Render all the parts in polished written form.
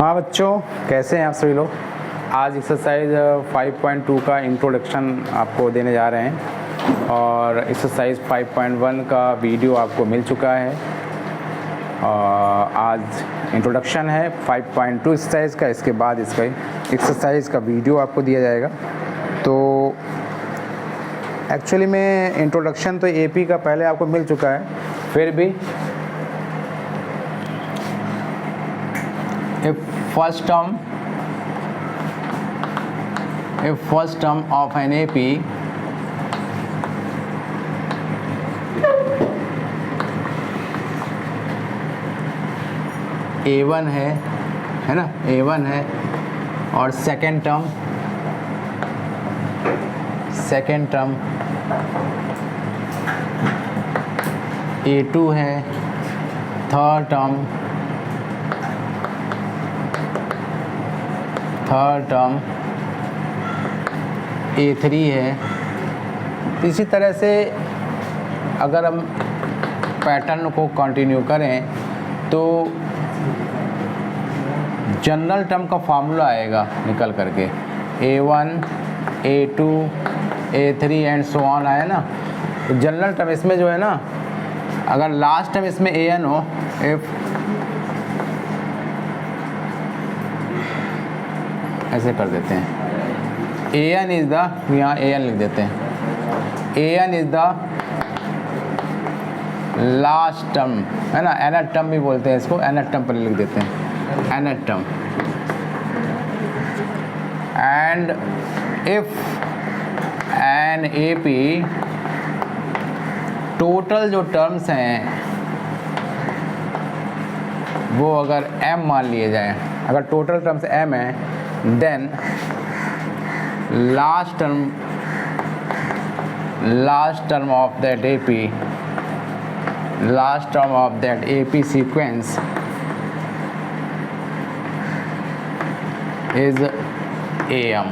हाँ बच्चों, कैसे हैं आप सभी लोग। आज एक्सरसाइज 5.2 का इंट्रोडक्शन आपको देने जा रहे हैं और एक्सरसाइज 5.1 का वीडियो आपको मिल चुका है। आज इंट्रोडक्शन है 5.2 एक्सरसाइज का, इसके बाद इसका एक्सरसाइज का वीडियो आपको दिया जाएगा। तो एक्चुअली में इंट्रोडक्शन तो एपी का पहले आपको मिल चुका है, फिर भी first term of an AP A1 है ना, A1 है। और सेकेंड टर्म A2 है। थर्ड टर्म A3 है। तो इसी तरह से अगर हम पैटर्न को कंटिन्यू करें तो जनरल टर्म का फार्मूला आएगा निकल करके A1, A2, A3 and so on आया ना। तो जनरल टर्म इसमें जो है ना, अगर लास्ट टर्म इसमें AN हो, इफ ऐसे कर देते हैं, AN इज द, यहाँ AN लिख देते हैं, AN is the last term है ना, nth टर्म भी बोलते हैं इसको, nth टर्म पर लिख देते हैं, nth term. And if an AP total जो टर्म्स हैं वो अगर M मान लिए जाए, अगर टोटल टर्म्स M है, then last term of that AP sequence is AM,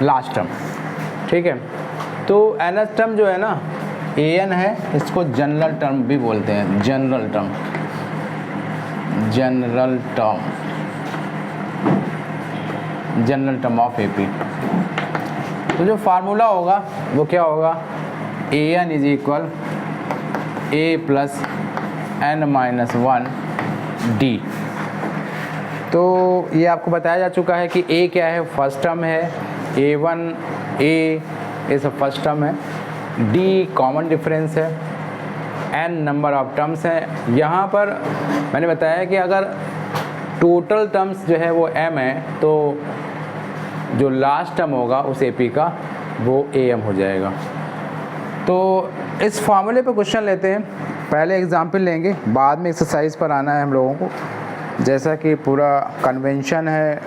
last term. ठीक है, तो nth टर्म जो है ना AN है, इसको जनरल टर्म भी बोलते हैं, जनरल टर्म ऑफ AP। तो जो फार्मूला होगा वो क्या होगा, AN is equal A plus N-1 D। तो ये आपको बताया जा चुका है कि A क्या है, फर्स्ट टर्म है, A1A इस फर्स्ट टर्म है, D कॉमन डिफरेंस है, N नंबर ऑफ टर्म्स हैं। यहाँ पर मैंने बताया कि अगर टोटल टर्म्स जो है वो M है तो जो लास्ट टर्म होगा उस AP का वो AM हो जाएगा। तो इस फार्मूले पे क्वेश्चन लेते हैं, पहले एग्जाम्पल लेंगे, बाद में एक्सरसाइज पर आना है हम लोगों को। जैसा कि पूरा कन्वेंशन है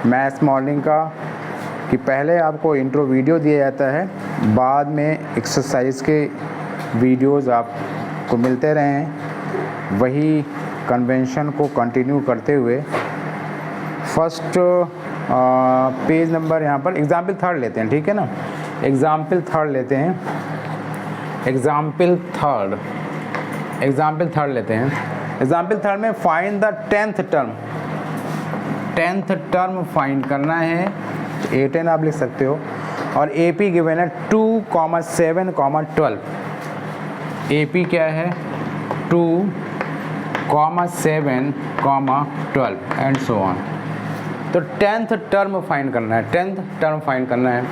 मैथ्स मॉर्निंग का कि पहले आपको इंट्रो वीडियो दिया जाता है, बाद में एक्सरसाइज के वीडियोज़ आपको मिलते रहें। वही कन्वेंशन को कंटिन्यू करते हुए फर्स्ट पेज नंबर यहाँ पर एग्जाम्पल थर्ड लेते हैं, ठीक है ना। एग्जाम्पल थर्ड लेते हैं, एग्जाम्पल थर्ड लेते हैं। एग्जाम्पल थर्ड में find the tenth term find करना है, A10 आप लिख सकते हो। और AP गिवन है 2, 7, 12। AP क्या है, 2, 7, 12 एंड सो ऑन। तो टेंथ टर्म फाइंड करना है,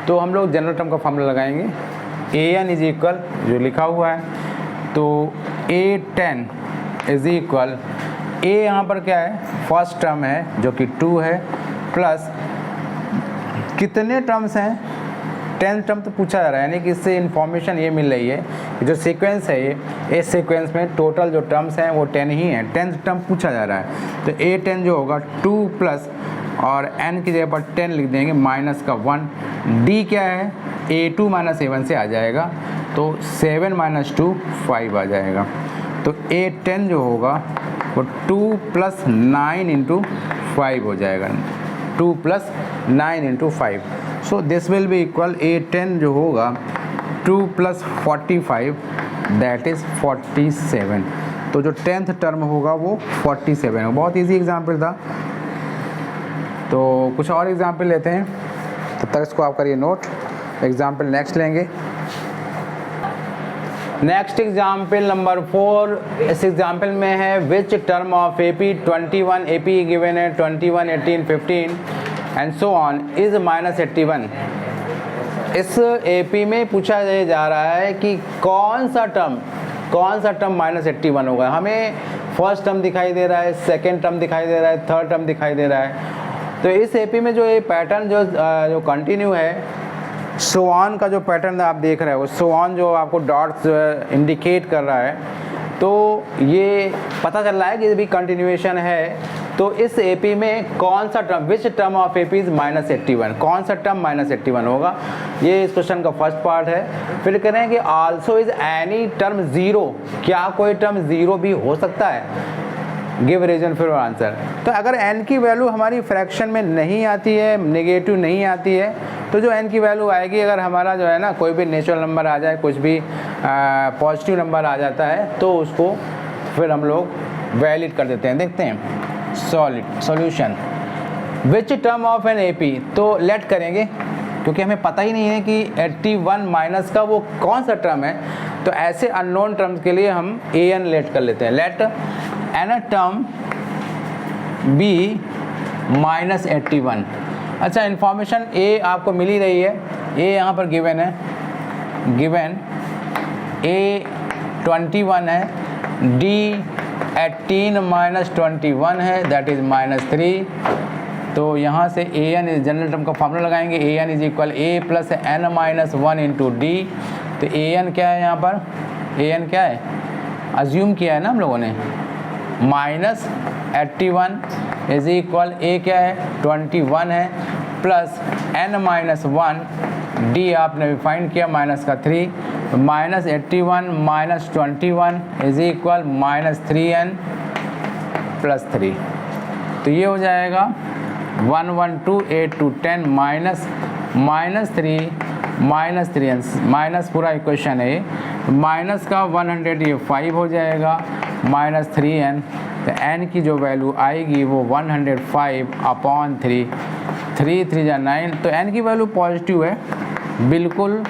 तो हम लोग जनरल टर्म का फार्मूला लगाएंगे। AN इज इक्वल जो लिखा हुआ है, तो A10 इज इक्वल, A यहाँ पर क्या है, फर्स्ट टर्म है जो कि 2 है, प्लस कितने टर्म्स हैं, 10th टर्म तो पूछा जा रहा है, यानी कि इससे इन्फॉर्मेशन ये मिल रही है कि जो सीक्वेंस है ये, इस सीक्वेंस में टोटल जो टर्म्स हैं वो 10 ही हैं, 10th टर्म पूछा जा रहा है। तो A10 जो होगा 2 प्लस और n की जगह पर 10 लिख देंगे, माइनस का 1। D क्या है, A2 माइनस A1 से आ जाएगा, तो 7 माइनस 2 5 आ जाएगा। तो A10 जो होगा वो 2 प्लस 9 इंटू 5 हो जाएगा, 2 plus 9 into 5। So this will be equal, A10 जो होगा 2 प्लस 45 दैट इज़ 47। तो जो 10th टर्म होगा वो 47 है। बहुत इजी एग्जाम्पल था। तो कुछ और एग्जाम्पल लेते हैं, तब तक इसको आप करिए नोट। एग्जाम्पल नेक्स्ट लेंगे। नेक्स्ट एग्जाम्पल नंबर 4, इस एग्जाम्पल में है विच term of AP 21 AP given है 21, 18, 15 एंड सो ऑन इज -81। इस AP में पूछा जा रहा है कि कौन सा टर्म -81 होगा। हमें फर्स्ट टर्म दिखाई दे रहा है, सेकेंड टर्म दिखाई दे रहा है, थर्ड टर्म दिखाई दे रहा है। तो इस AP में जो ये पैटर्न जो कंटिन्यू है, सो ऑन का जो पैटर्न आप देख रहे हो, सो ऑन जो आपको डॉट्स इंडिकेट कर रहा है, तो ये पता चल रहा है कि ये भी कंटिन्यूएशन है। तो इस AP में कौन सा term, which term of AP is -81, कौन सा टर्म -81 होगा, ये इस क्वेश्चन का फर्स्ट पार्ट है। फिर करें कि आल्सो इज एनी टर्म 0, क्या कोई टर्म 0 भी हो सकता है, गिव रीजन फिर आंसर। तो अगर n की वैल्यू हमारी फ्रैक्शन में नहीं आती है, नेगेटिव नहीं आती है, तो जो n की वैल्यू आएगी, अगर हमारा जो है ना कोई भी नेचुरल नंबर आ जाए, कुछ भी पॉजिटिव नंबर आ जाता है, तो उसको फिर हम लोग वैलिड कर देते हैं। देखते हैं solution which term of an AP, तो लेट करेंगे क्योंकि हमें पता ही नहीं है कि 81 माइनस का वो कौन सा टर्म है। तो ऐसे अननोन टर्म्स के लिए हम an लेट कर लेते हैं। Let an term be -81। अच्छा, इंफॉर्मेशन A आपको मिल ही रही है, A यहाँ पर गिवन है, गिवन A 21 है, D 18 -21 है, दैट इज -3। तो यहाँ से an इस जनरल टर्म का फार्मूला लगाएंगे, an is equal A plus n-1 into D। तो an क्या है यहाँ पर, an क्या है, अज्यूम किया है ना हम लोगों ने, -81 इज इक्वल A क्या है 21 है, प्लस n-1 D आपने फाइंड किया माइनस का 3, -81 -21 इज इक्वल -3n प्लस 3। तो ये हो जाएगा 1 1 2 8 2 10 -3 माइनस पूरा इक्वेशन है, माइनस का 100 ये 5 हो जाएगा, -3n। तो n की जो वैल्यू आएगी वो 105/3, 3 3 जा 9। तो n की वैल्यू पॉजिटिव है, बिल्कुल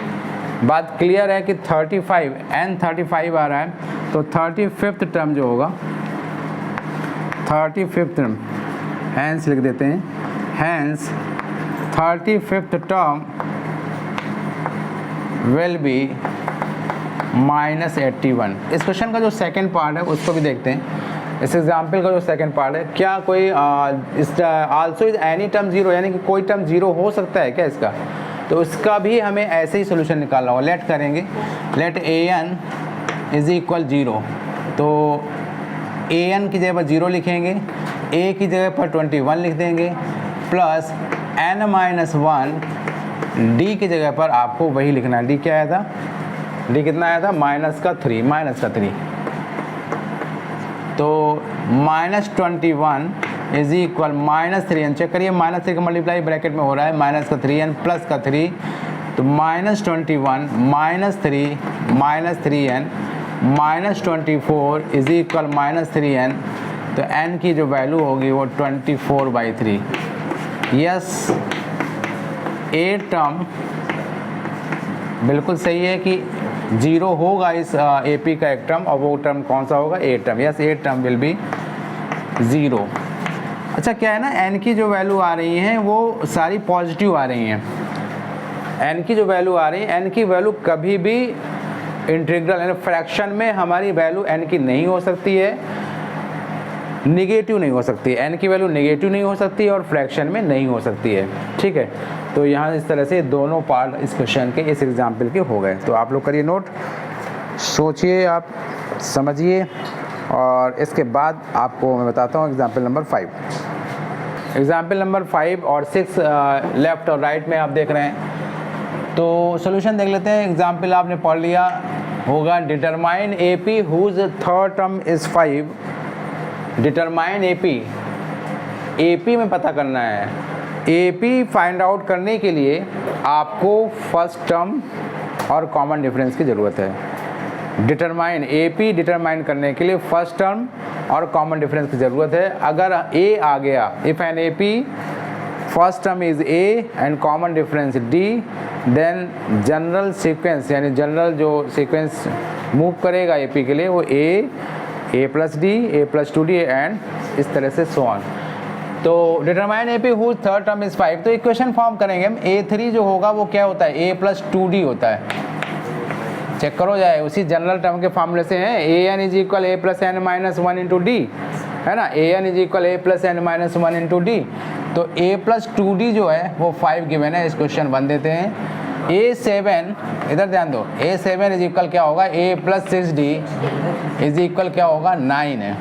बात क्लियर है कि 35 n 35 आ रहा है। तो 35th टर्म जो होगा, 35th टर्म हैंस लिख देते हैं, hence 35th term will be -81। इस क्वेश्चन का जो सेकंड पार्ट है उसको भी देखते हैं। इस एग्जाम्पल का जो सेकंड पार्ट है, क्या कोई इस आल्सो इज एनी टर्म 0, यानी कि कोई टर्म 0 हो सकता है क्या इसका, तो उसका भी हमें ऐसे ही सोल्यूशन निकालना होगा। लेट करेंगे, लेट an इज इक्वल 0। तो an की जगह पर 0 लिखेंगे, a की जगह पर 21 लिख देंगे, प्लस n-1 d की जगह पर आपको वही लिखना है। d क्या आया था, d कितना आया था, -3। तो -21 इज इक्वल -3n, चेक करिए -3 का मल्टीप्लाई ब्रैकेट में हो रहा है, -3n प्लस का 3, तो -21 -3 -3n -24 इज इक्वल -3n। तो n की जो वैल्यू होगी वो 24/3। यस, A टर्म बिल्कुल सही है कि 0 होगा इस AP का एक टर्म, और वो टर्म कौन सा होगा, A term. Yes, A term will be 0। अच्छा, क्या है ना, n की जो वैल्यू आ रही है वो सारी पॉजिटिव आ रही हैं। n की जो वैल्यू आ रही है, n की वैल्यू कभी भी इंटीग्रल यानी फ्रैक्शन में हमारी वैल्यू n की नहीं हो सकती है, निगेटिव नहीं हो सकती है। n की वैल्यू निगेटिव नहीं हो सकती है और फ्रैक्शन में नहीं हो सकती है। ठीक है, तो यहाँ इस तरह से दोनों पार्ट इस क्वेश्चन के, इस एग्जाम्पल के हो गए। तो आप लोग करिए नोट, सोचिए, आप समझिए, और इसके बाद आपको मैं बताता हूँ एग्जाम्पल नंबर 5। एग्जाम्पल नंबर 5 और 6 लेफ्ट और राइट में आप देख रहे हैं। तो सॉल्यूशन देख लेते हैं। एग्जाम्पल आपने पढ़ लिया होगा, determine AP whose third term is 5। Determine AP में पता करना है। AP फाइंड आउट करने के लिए आपको फर्स्ट टर्म और कॉमन डिफरेंस की ज़रूरत है। डिटरमाइन AP डिटरमाइन करने के लिए फर्स्ट टर्म और कॉमन डिफरेंस की ज़रूरत है। अगर A आ गया, if an AP first term is A and common difference D, then general sequence यानी जनरल जो सीक्वेंस मूव करेगा AP के लिए वो A plus D, A plus 2D and इस तरह से सो ऑन। तो determine AP whose third term is 5, तो इक्वेशन फॉर्म करेंगे हम। A3 जो होगा वो क्या होता है, A प्लस 2D होता है। चेक करो जाए, उसी जनरल टर्म के फॉर्मूले से हैं। an is equal a plus N minus 1 into d, है ना। an is equal a plus N minus 1 into d. तो a प्लस 2d जो है वो 5 गिवन है। इस क्वेश्चन 1 देते हैं। a7, इधर ध्यान दो, a7 इज इक्वल क्या होगा, a plus 6d is equal क्या होगा, 9 है।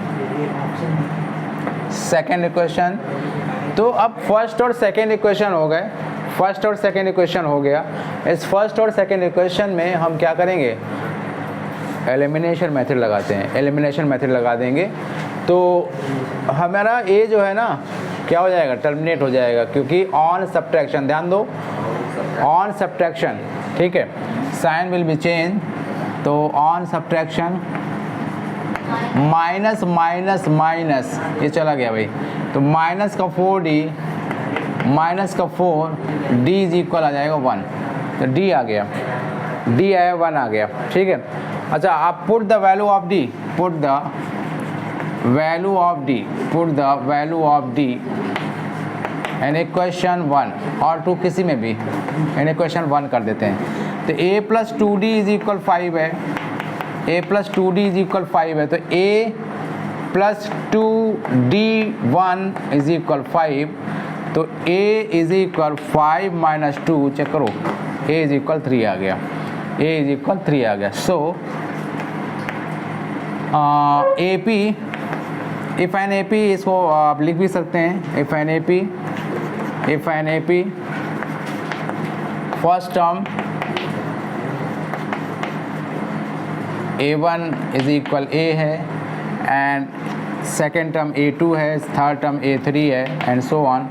सेकेंड इक्वेशन, तो अब फर्स्ट और सेकेंड इक्वेशन हो गए। फर्स्ट और सेकेंड इक्वेशन हो गया। इस फर्स्ट और सेकेंड इक्वेशन में हम क्या करेंगे, एलिमिनेशन मेथड लगाते हैं। एलिमिनेशन मेथड लगा देंगे तो हमारा ए जो है ना क्या हो जाएगा, टर्मिनेट हो जाएगा, क्योंकि ऑन सब्ट्रैक्शन, ध्यान दो, ऑन सब्ट्रैक्शन, ठीक है, साइन विल बी चेंज। तो on subtraction minus minus minus ये चला गया भाई, तो माइनस का 4d माइनस का 4d इज इक्वल आ जाएगा 1। तो d आ गया, d आया 1 आ गया, ठीक है। अच्छा, आप put the value of d, put the value of d, put the value of d in equation 1 और 2 किसी में भी इन इक्वेशन 1 कर देते हैं। तो a plus 2d is equal 5 है, a plus 2d is equal 5 है, तो a plus 2d1 is equal 5। तो a is equal 5 minus 2, check करो, a इज इक्वल 3 आ गया, a इज इक्वल 3 आ गया। So AP, if an AP, इसको आप लिख भी सकते हैं, if an AP, if an AP first term a1 is equal a है एंड सेकेंड टर्म a2 है, थर्ड टर्म a3 है एंड सो ऑन।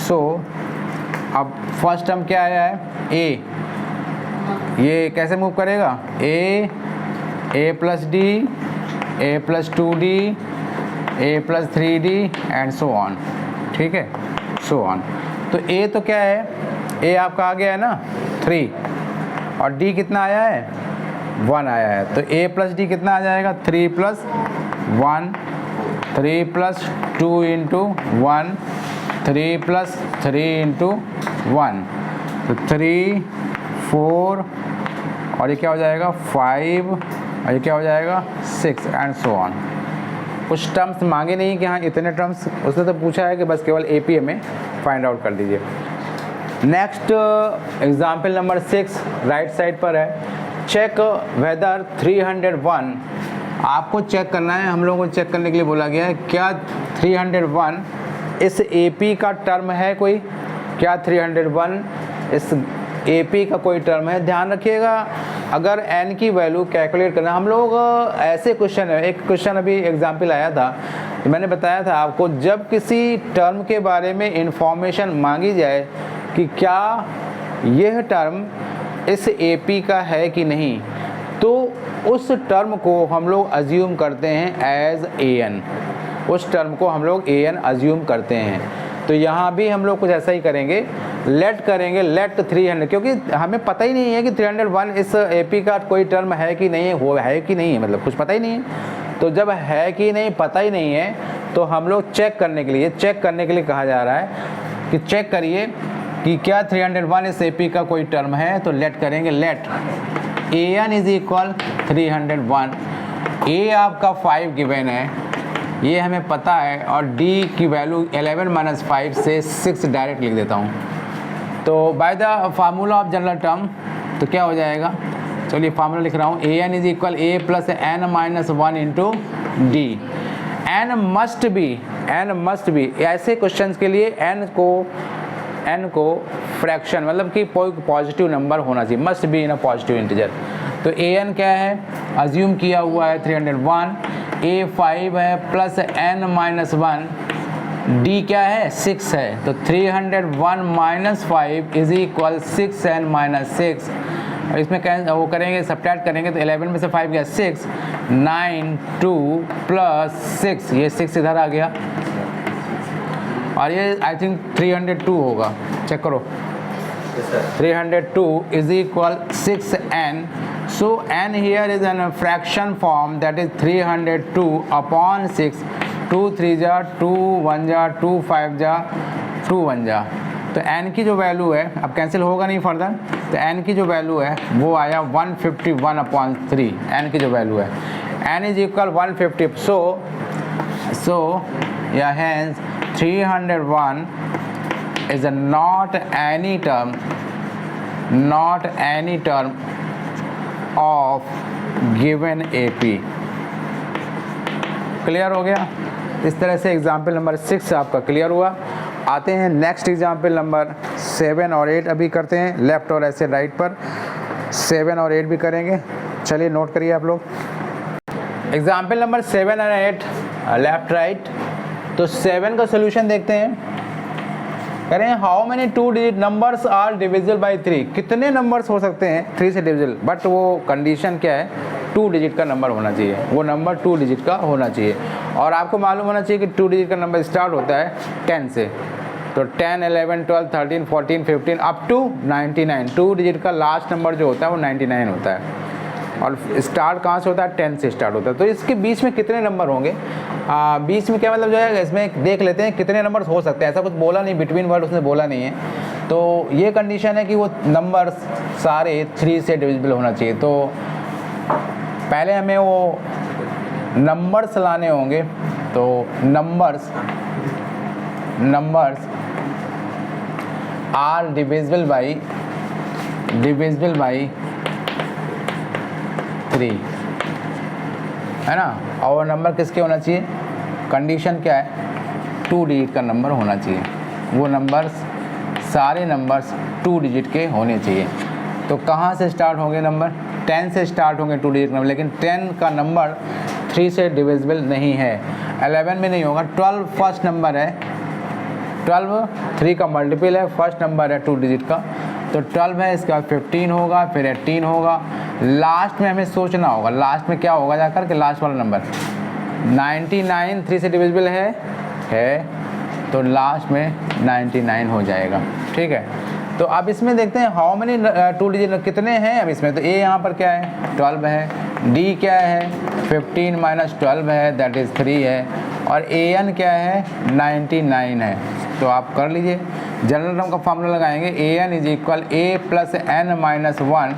सो अब फर्स्ट टर्म क्या आया है, a, ये कैसे मूव करेगा, a plus d, a plus 2d, a plus 3d and so on, ठीक है, सो ऑन। तो a तो क्या है, a आपका आ गया है ना 3 और d कितना आया है 1 आया है। तो a प्लस d कितना आ जाएगा, 3 plus 1, 3 plus 2 into 1, 3 plus 3 into 1, तो 3, 4 और ये क्या हो जाएगा 5 और ये क्या हो जाएगा 6 एंड सो ऑन। कुछ टर्म्स मांगे नहीं कि हाँ इतने टर्म्स, उसने तो पूछा है कि बस केवल AP में फाइंड आउट कर दीजिए। Next example number 6 right side पर है। चेक वेदर 301, आपको चेक करना है, हम लोगों को चेक करने के लिए बोला गया है, क्या 301 इस AP का टर्म है कोई, क्या 301 इस AP का कोई टर्म है। ध्यान रखिएगा, अगर n की वैल्यू कैलकुलेट करना, हम लोग ऐसे क्वेश्चन है, एक क्वेश्चन अभी एग्जाम्पल आया था, तो मैंने बताया था आपको, जब किसी टर्म के बारे में इंफॉर्मेशन मांगी जाए कि क्या यह टर्म इस AP का है कि नहीं, तो उस टर्म को हम लोग अज्यूम करते हैं एज an, उस टर्म को हम लोग an अज्यूम करते हैं। तो यहाँ भी हम लोग कुछ ऐसा ही करेंगे, लेट करेंगे, लेट 300, क्योंकि हमें पता ही नहीं है कि 301 इस AP का कोई टर्म है कि नहीं है, वो है कि नहीं है, मतलब कुछ पता ही नहीं है। तो जब है कि नहीं पता ही नहीं है, तो हम लोग चेक करने के लिए, चेक करने के लिए कहा जा रहा है कि चेक करिए कि क्या 301 इस AP का कोई टर्म है। तो लेट करेंगे, let an is equal 301, a आपका 5 गिवन है, ये हमें पता है, और d की वैल्यू 11 माइनस 5 से 6 डायरेक्ट लिख देता हूँ। तो by the formula of general term तो क्या हो जाएगा, चलिए फार्मूला लिख रहा हूँ, an is equal a plus n minus 1 into D. n must be, ऐसे क्वेश्चन के लिए n को फ्रैक्शन, मतलब कि कोई पॉजिटिव नंबर होना चाहिए, must be in a positive integer. तो an क्या है, अज्यूम किया हुआ है 301, a 5 है प्लस n माइनस 1, d क्या है 6 है, तो 301 minus 5 is equal 6n minus 6 और इसमें वो करेंगे सब्ट्रैक्ट करेंगे तो 11 में से 5 गया 6, 9 2 प्लस 6, ये 6 इधर आ गया और ये आई थिंक 302 होगा, चेक करो। 302 is equal 6n. So n here is in a fraction form, that is 302 upon 6. 2 3 जा 2 1 जा 2 5 जा 2 1 जा, तो n की जो वैल्यू है, अब कैंसिल होगा नहीं फर्दर, तो n की जो वैल्यू है वो आया 151 अपॉन 3, n की जो वैल्यू है n इज इक्वल 150. सो या hence 301 is not any term of given AP. Clear हो गया? इस तरह से एग्जाम्पल नंबर 6 आपका क्लियर हुआ। आते हैं नेक्स्ट एग्जाम्पल नंबर 7 और 8 अभी करते हैं, लेफ्ट और ऐसे राइट पर 7 और 8 भी करेंगे। चलिए नोट करिए आप लोग। एग्जाम्पल नंबर 7 और 8 लेफ्ट राइट। तो 7 का सोल्यूशन देखते हैं। कह रहे हैं how many 2 digit numbers are divisible by 3, कितने नंबर्स हो सकते हैं 3 से डिविजिबल, बट वो कंडीशन क्या है 2 डिजिट का नंबर होना चाहिए, वो नंबर 2 डिजिट का होना चाहिए। और आपको मालूम होना चाहिए कि 2 डिजिट का नंबर स्टार्ट होता है 10 से, तो 10 11 12 13 14 15 अप टू 99। 2 डिजिट का लास्ट नंबर जो होता है वो 99 होता है और स्टार्ट कहाँ से होता है 10 से स्टार्ट होता है। तो इसके बीच में कितने नंबर होंगे, बीच में क्या मतलब जो है इसमें देख लेते हैं कितने नंबर्स हो सकते हैं। ऐसा कुछ बोला नहीं, बिटवीन वर्ड उसने बोला नहीं है, तो ये कंडीशन है कि वो नंबर्स सारे 3 से डिविजिबल होना चाहिए। तो पहले हमें वो नंबर्स लाने होंगे, तो नंबर्स आर डिविजिबल बाई 3, है ना। और नंबर किसके होना चाहिए, कंडीशन क्या है 2 डिजिट का नंबर होना चाहिए, वो नंबर्स सारे नंबर्स 2 डिजिट के होने चाहिए। तो कहाँ से स्टार्ट होंगे नंबर, 10 से स्टार्ट होंगे 2 डिजिट नंबर, लेकिन 10 का नंबर 3 से डिविजिबल नहीं है, 11 में नहीं होगा। 12 फर्स्ट नंबर है, 12 3 का मल्टीपल है, फर्स्ट नंबर है 2 डिजिट का, तो 12 है, इसके बाद 15 होगा, फिर 18 होगा, लास्ट में हमें सोचना होगा लास्ट में क्या होगा जाकर के लास्ट वाला नंबर 99 3 से डिविजिबल है, तो लास्ट में 99 हो जाएगा, ठीक है। तो अब इसमें देखते हैं हाउ मेनी 2 डिजिट कितने हैं। अब इसमें तो ए यहाँ पर क्या है 12 है, डी क्या है 15 माइनस 12 है, दैट इज़ 3 है, और ए एन क्या है 99 है। तो आप कर लीजिए, जनरल टर्म का फार्मूला लगाएंगे, A N is equal A plus N minus 1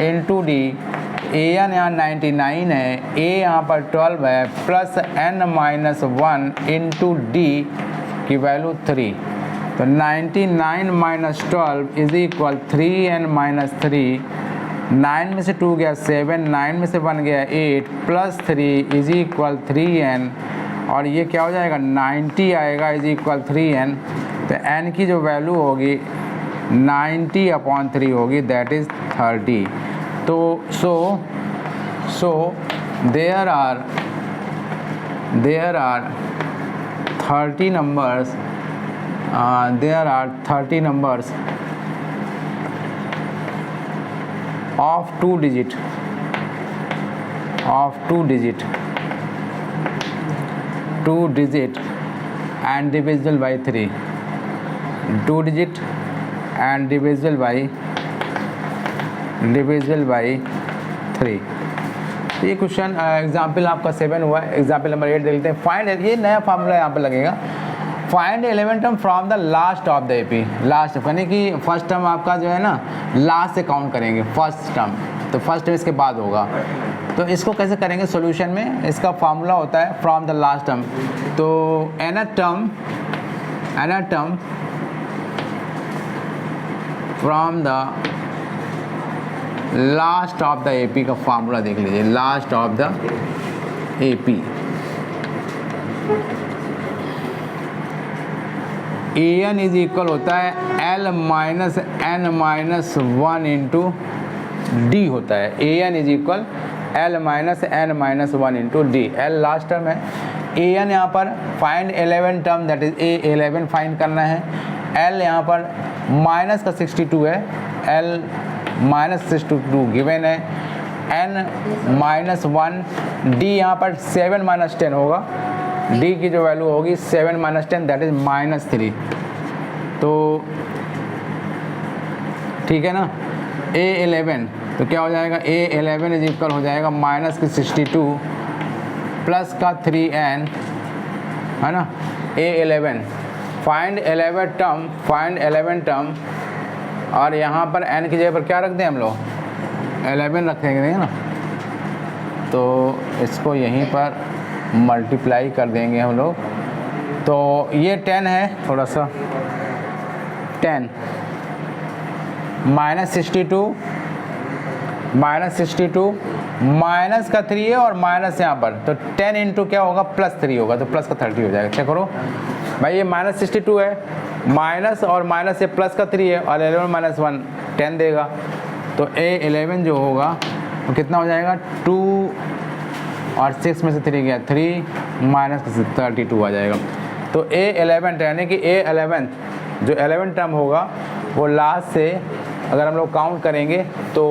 into D. A N यहाँ 99 है, ए यहाँ पर 12 है, plus N minus 1 into D की वैल्यू 3, तो 99 minus 12 is equal 3n minus 3, 9 में से 2 गया 7, 9 में से 1 गया 8, प्लस 3 इज इक्वल 3n, और ये क्या हो जाएगा 90 आएगा इज इक्वल 3n। तो n की जो वैल्यू होगी 90 अपॉन 3 होगी, दैट इज़ 30। तो so there are 30 numbers, there are 30 numbers of 2 digit and divisible by 3, 2 digit and divisible by 3। ये क्वेश्चन एग्जाम्पल आपका 7 हुआ है। एग्जाम्पल नंबर 8 देखते हैं। फाइंड, ये नया फार्मूला यहाँ पे लगेगा, find 11 term from the last of the AP. Last यानी कि फर्स्ट टर्म आपका जो है ना लास्ट से काउंट करेंगे फर्स्ट टर्म, तो फर्स्ट टर्म इसके बाद होगा। तो इसको कैसे करेंगे सॉल्यूशन में, इसका फार्मूला होता है फ्रॉम द लास्ट टर्म। तो N term from the last of the AP का फार्मूला देख लीजिए, last of the AP. A N is equal होता है L minus N minus 1 into D होता है। A N is equal L minus N minus 1 into D. L last term है, A N यहाँ पर find 11 term, that is A 11 find करना है। L यहाँ पर माइनस का 62 है, एल -62 गिवन है, n-1 d यहाँ पर 7 - 10 होगा, d की जो वैल्यू होगी 7 - 10 दैट इज -3। तो ठीक है ना। A11 तो क्या हो जाएगा, A11 इज इक्वल हो जाएगा -62 प्लस का 3n है ना। A11 फाइंड 11 टर्म और यहाँ पर n की जगह पर क्या रख दें हम लोग, 11 रखेंगे ना, तो इसको यहीं पर मल्टीप्लाई कर देंगे हम लोग। तो ये 10 है, थोड़ा सा 10 -62 माइनस का 3 है और माइनस यहाँ पर, तो 10 इंटू क्या होगा +3 होगा, तो प्लस का 30 हो जाएगा। चेक करो भाई, ये -62 है, माइनस और माइनस से प्लस का 3 है, और 11 - 1 10 देगा। तो A11 जो होगा वो कितना हो जाएगा, 2 और 6 में से 3 गया 3 माइनस 32 आ जाएगा। तो A11 यानी कि A11 जो 11 टर्म होगा वो लास्ट से अगर हम लोग काउंट करेंगे तो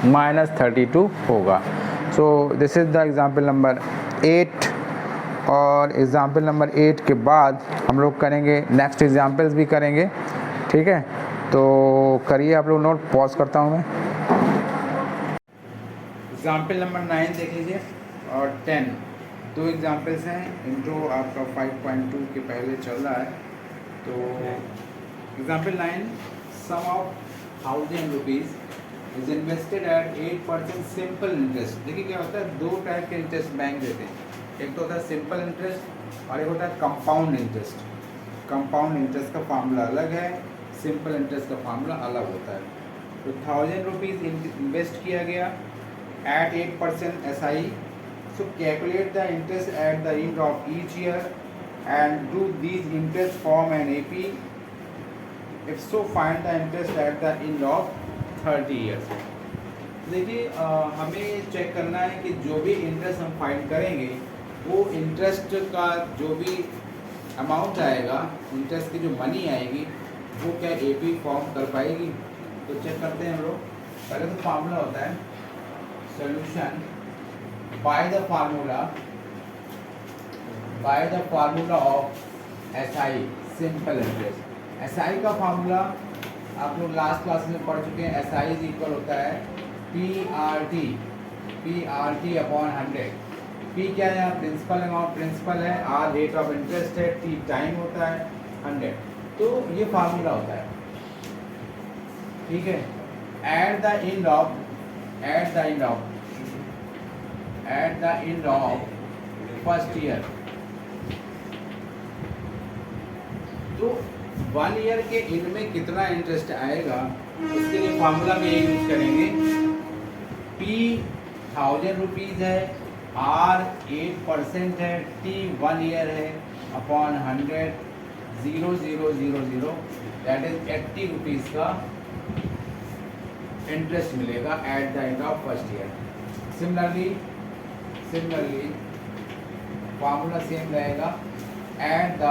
-32 होगा। So this is the example number 8। और एग्ज़ाम्पल नंबर 8 के बाद हम लोग करेंगे नेक्स्ट एग्ज़ाम्पल्स भी करेंगे, ठीक है। तो करिए आप लोग नोट, पॉज करता हूँ मैं। एग्ज़ाम्पल नंबर 9 देख लीजिए और 10 दो एग्ज़ाम्पल्स हैं। इंट्रो आपका 5.2 के पहले चल रहा है। तो example 9, sum of 1000 rupees is invested at 8% simple interest. देखिए क्या होता है, दो टाइप के इंटरेस्ट बैंक देते हैं, एक तो होता है सिंपल इंटरेस्ट और एक होता है कंपाउंड इंटरेस्ट। कंपाउंड इंटरेस्ट का फार्मूला अलग है, सिंपल इंटरेस्ट का फार्मूला अलग होता है। तो 1000 रुपीज़ इन्वेस्ट किया गया at 8% SI। So calculate the interest at the end of each year and do these interest form an AP। If so find the interest at the end of 30 years. देखिए हमें check करना है कि जो भी interest हम find करेंगे वो इंटरेस्ट का जो भी अमाउंट आएगा, इंटरेस्ट की जो मनी आएगी वो क्या AP फॉर्म कर पाएगी। तो चेक करते हैं हम लोग। पहले तो फार्मूला होता है solution by the formula of SI simple interest. SI का फार्मूला आप लोग लास्ट क्लास में पढ़ चुके हैं। SI इज इक्वल होता है PRT अपॉन 100। P क्या है यहाँ, प्रिंसिपल अमाउंट, प्रिंसिपल है, R रेट ऑफ इंटरेस्ट है, T टाइम होता है, 100। तो ये फार्मूला होता है, ठीक है। Eight the end of first year, तो 1 ईयर के एंड में कितना इंटरेस्ट आएगा इसके लिए फार्मूला में एक यूज करेंगे। P 1000 रुपीज़ है, R 8% है, T 1 ईयर है अपॉन 100 0,000 दैट इज 80 रुपीज़ का इंटरेस्ट मिलेगा at the end of first year. Similarly formula same रहेगा at the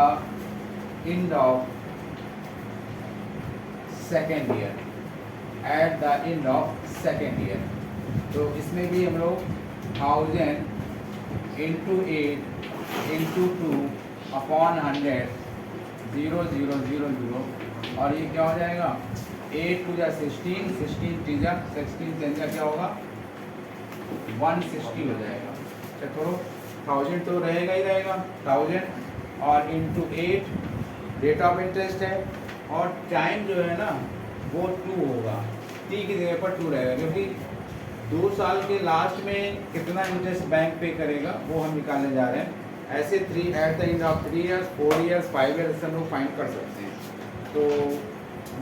end of second year. तो इसमें भी हम लोग 1000 इंटू 8 इंटू 2 अपॉन 100 0,000 और ये क्या हो जाएगा 8 टू जा 16 16 तीजा 16 तीजा क्या होगा 160 हो जाएगा। चेक करो 1000 तो रहेगा ही रहेगा 1000 और इंटू 8 रेट ऑफ इंटरेस्ट है और टाइम जो है ना वो 2 होगा, T की जगह पर 2 रहेगा क्योंकि 2 साल के लास्ट में कितना इंटरेस्ट बैंक पे करेगा वो हम निकालने जा रहे हैं। ऐसे 3 eight the end of 3 years 4 years 5 years हम लोग फाइंड कर सकते हैं। तो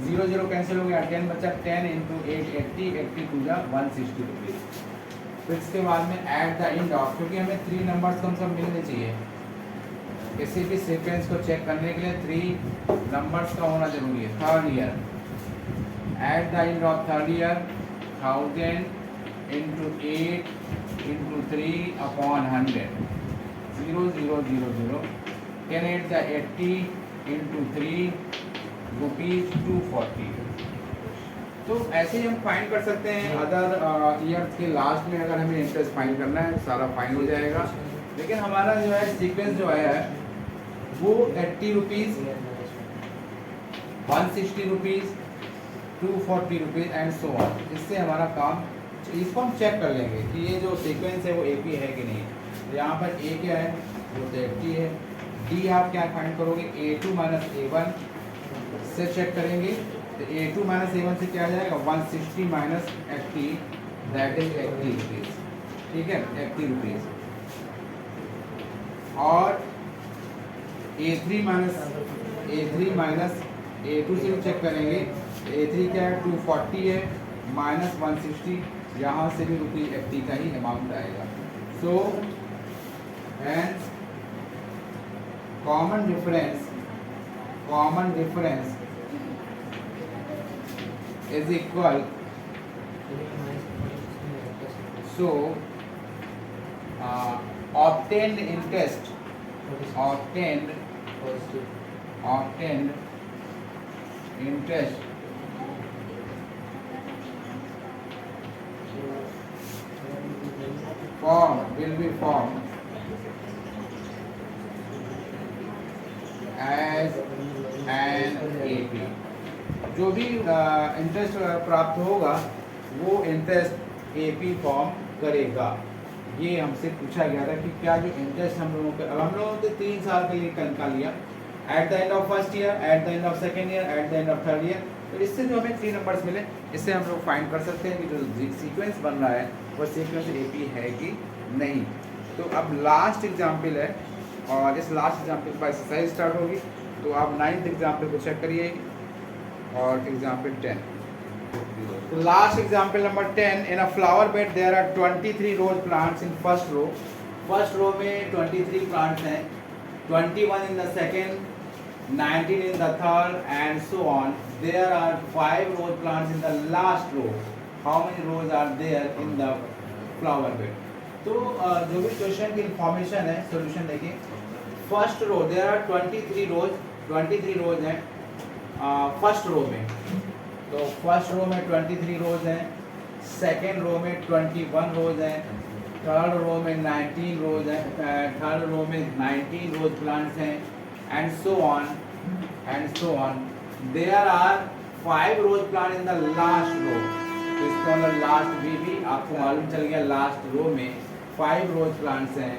0 0 कैंसिल हो गया, 10 बचा, 10 इंटू 8 80 टू जा 160 रुपीज़। फिर इसके बाद में एट द एंड ऑफ, क्योंकि हमें 3 नंबर्स कम से कम मिलने चाहिए किसी भी सीक्वेंस को चेक करने के लिए 3 नंबर्स का होना जरूरी है। Third year eight the end of third year 1000 into 8 into 3 upon 100 0,000 10 8 the 80 into 3 rupees 240 तो ऐसे ही हम फाइंड कर सकते हैं अदर ईयर्स के लास्ट में अगर हमें इंटरेस्ट फाइंड करना है सारा फाइंड हो जाएगा। लेकिन हमारा जो है सीक्वेंस जो है वो 80 rupees, 160 rupees, 240 rupees and so on. इससे हमारा काम, इसको हम चेक कर लेंगे कि ये जो सीक्वेंस है वो AP है कि नहीं। तो यहाँ पर A क्या है, वो तो 80 है। D आप क्या फाइंड करोगे, A2 माइनस A1 से चेक करेंगे। तो A2 माइनस A1 से क्या आ जाएगा, 160 माइनस 80, दैट इज 80 रुपीज़। ठीक है, 80 रुपीज़। और A3 माइनस A2 से भी चेक करेंगे। A3 क्या है, 240 है, माइनस 160, यहाँ से भी ₹80 का ही अमाउंट आएगा। So hence common difference is equal, so obtained interest will be formed as an AP। जो भी इंटरेस्ट प्राप्त होगा वो इंटरेस्ट AP फॉर्म करेगा। ये हमसे पूछा गया था कि क्या जो इंटरेस्ट हम लोगों को, अब हम लोगों ने 3 साल के लिए निकाल लिया, eight the end of first year, eight the end of second year, eight the end of third year. तो इससे जो हमें 3 नंबर्स मिले, इससे हम लोग फाइंड कर सकते हैं कि जो सीक्वेंस बन रहा है वो सीक्वेंस AP है कि नहीं। तो अब लास्ट एग्जाम्पल है और इस लास्ट एग्जाम्पल पर एक्सरसाइज स्टार्ट होगी। तो आप 9th एग्जाम्पल को चेक करिए और example 10। Last example number 10, in a flower bed there are 23 rose plants in first row. First row में 23 प्लांट्स हैं, 21 in the second, 19 in the third and so on. There are 5 rose plants in the last row. How many rows are there in the flower bed? तो जो भी question की information है, solution देखिए। First row there are 23 रोज हैं first row में। तो first row में 23 रोज हैं, सेकेंड रो में 21 रोज हैं, थर्ड रो में 19 रोज हैं, थर्ड रो में 19 रोज प्लांट्स हैं and so on. There are 5 rose plants in the last row। तो इसके अंदर लास्ट भी आपको मालूम चल गया, लास्ट रो में 5 रोज प्लांट्स हैं।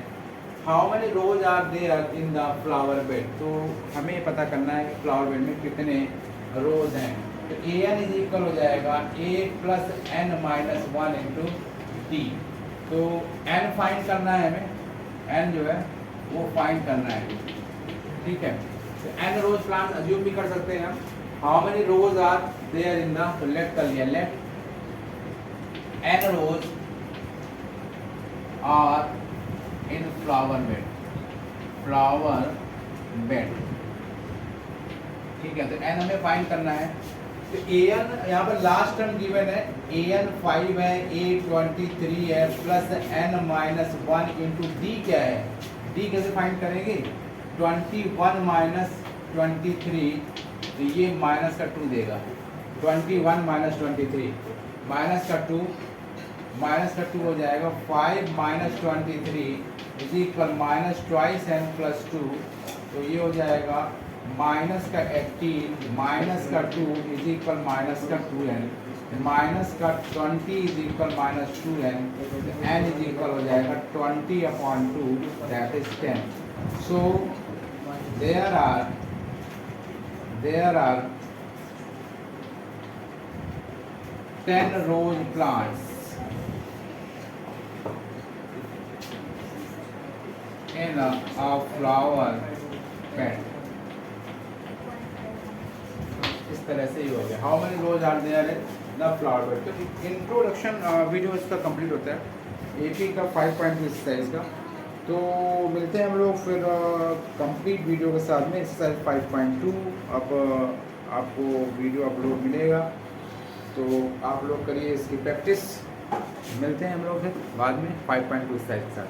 How many rose are there in the flower bed. तो हमें पता करना है कि फ्लावर बेड में कितने रोज हैं। तो AN इज इक्वल हो जाएगा A plus N minus 1 into D। तो N फाइंड करना है हमें, N जो है वो फाइंड करना है। ठीक है, तो N रोज प्लांट अज्यूम भी कर सकते हैं हम। How many rose are there in the, तो लेट कर लिया, let N rose are in flower bed. ठीक है, तो N हमें फाइंड करना है। तो AN यहाँ पर लास्ट टर्म गिवन है, AN 5 है, A 23 है, plus N minus 1 into D क्या है, D कैसे फाइंड करेंगे, 21 माइनस 23, तो ये माइनस का 2 देगा। 21 माइनस 23 माइनस का 2 हो जाएगा। 5 minus 23 is equal minus twice N plus 2, तो ये हो जाएगा माइनस का 18 माइनस का 2 इज इक्वल माइनस का 2N, माइनस का 20 is equal minus 2N, N is equal हो जाएगा 20/2, that is 10। So there are 10 rose plants in a flower bed। इस तरह से ही हो गया। How many rose are there in the flower bed. तो इंट्रोडक्शन वीडियो इसका कंप्लीट होता है AP का 5.2 एक्सरसाइज का। तो मिलते हैं हम लोग फिर कंप्लीट वीडियो के साथ में एक्सरसाइज 5.2। अब आपको वीडियो अपलोड मिलेगा, तो आप लोग करिए इसकी प्रैक्टिस। मिलते हैं हम लोग फिर बाद में 5.2 एक्सरसाइज के साथ।